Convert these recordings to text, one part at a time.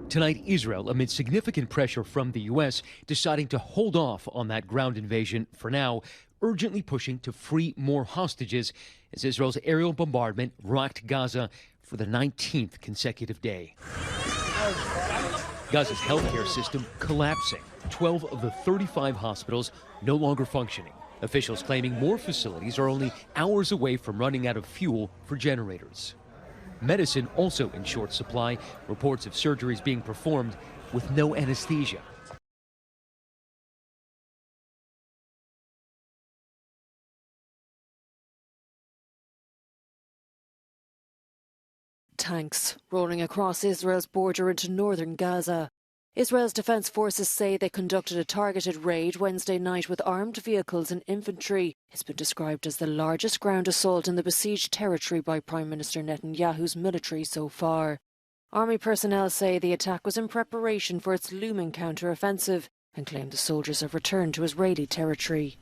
Tonight, Israel, amid significant pressure from the U.S., deciding to hold off on that ground invasion for now, urgently pushing to free more hostages as Israel's aerial bombardment rocked Gaza for the 19th consecutive day. Gaza's healthcare system collapsing. 12 of the 35 hospitals no longer functioning. Officials claiming more facilities are only hours away from running out of fuel for generators. Medicine also in short supply. Reports of surgeries being performed with no anesthesia. Tanks rolling across Israel's border into northern Gaza. Israel's defence forces say they conducted a targeted raid Wednesday night with armed vehicles and infantry. It's been described as the largest ground assault in the besieged territory by Prime Minister Netanyahu's military so far. Army personnel say the attack was in preparation for its looming counter-offensive and claim the soldiers have returned to Israeli territory.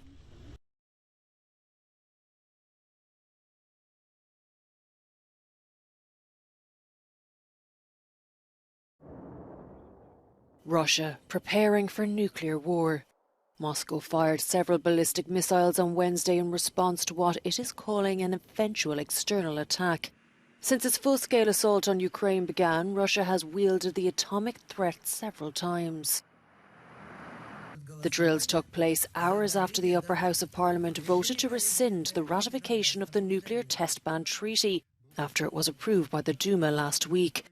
Russia preparing for nuclear war. Moscow fired several ballistic missiles on Wednesday in response to what it is calling an eventual external attack. Since its full-scale assault on Ukraine began, Russia has wielded the atomic threat several times. The drills took place hours after the upper house of Parliament voted to rescind the ratification of the nuclear test ban treaty after it was approved by the Duma last week.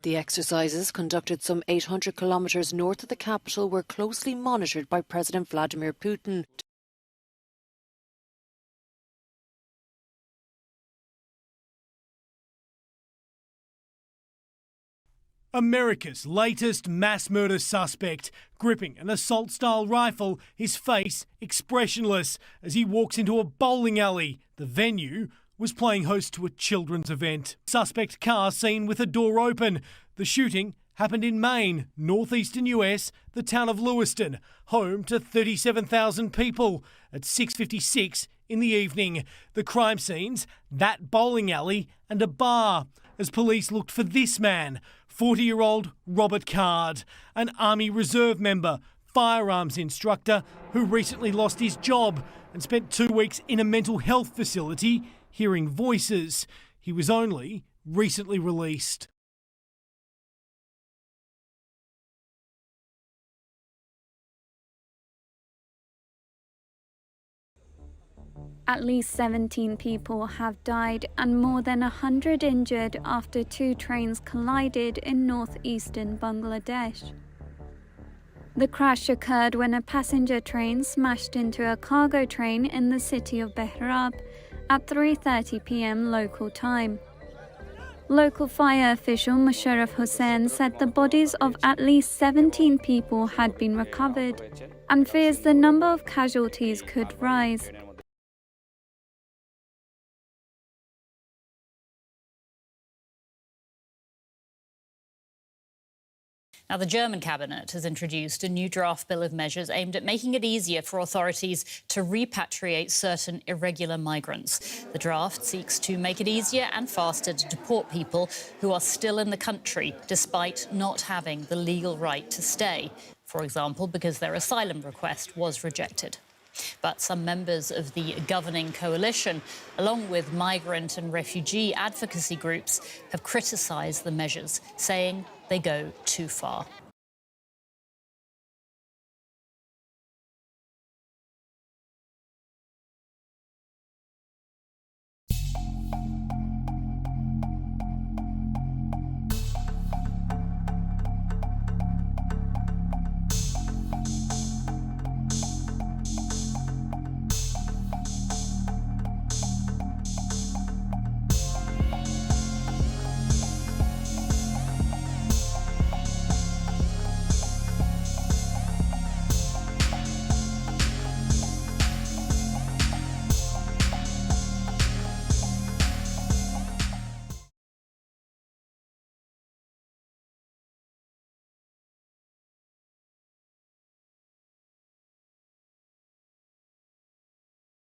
The exercises, conducted some 800 kilometres north of the capital, were closely monitored by President Vladimir Putin. America's latest mass murder suspect, gripping an assault-style rifle, his face expressionless as he walks into a bowling alley. The venue was playing host to a children's event. Suspect car seen with a door open. The shooting happened in Maine, northeastern US, the town of Lewiston, home to 37,000 people at 6:56 in the evening. The crime scenes, that bowling alley and a bar, as police looked for this man, 40-year-old Robert Card, an Army Reserve member, firearms instructor who recently lost his job and spent 2 weeks in a mental health facility hearing voices. He was only recently released. At least 17 people have died and more than 100 injured after 2 trains collided in northeastern Bangladesh. The crash occurred when a passenger train smashed into a cargo train in the city of Behrab at 3:30 p.m. local time. Local fire official Musharraf Hussain said the bodies of at least 17 people had been recovered and fears the number of casualties could rise. Now, the German cabinet has introduced a new draft bill of measures aimed at making it easier for authorities to repatriate certain irregular migrants. The draft seeks to make it easier and faster to deport people who are still in the country despite not having the legal right to stay, for example, because their asylum request was rejected. But some members of the governing coalition, along with migrant and refugee advocacy groups, have criticised the measures, saying they go too far.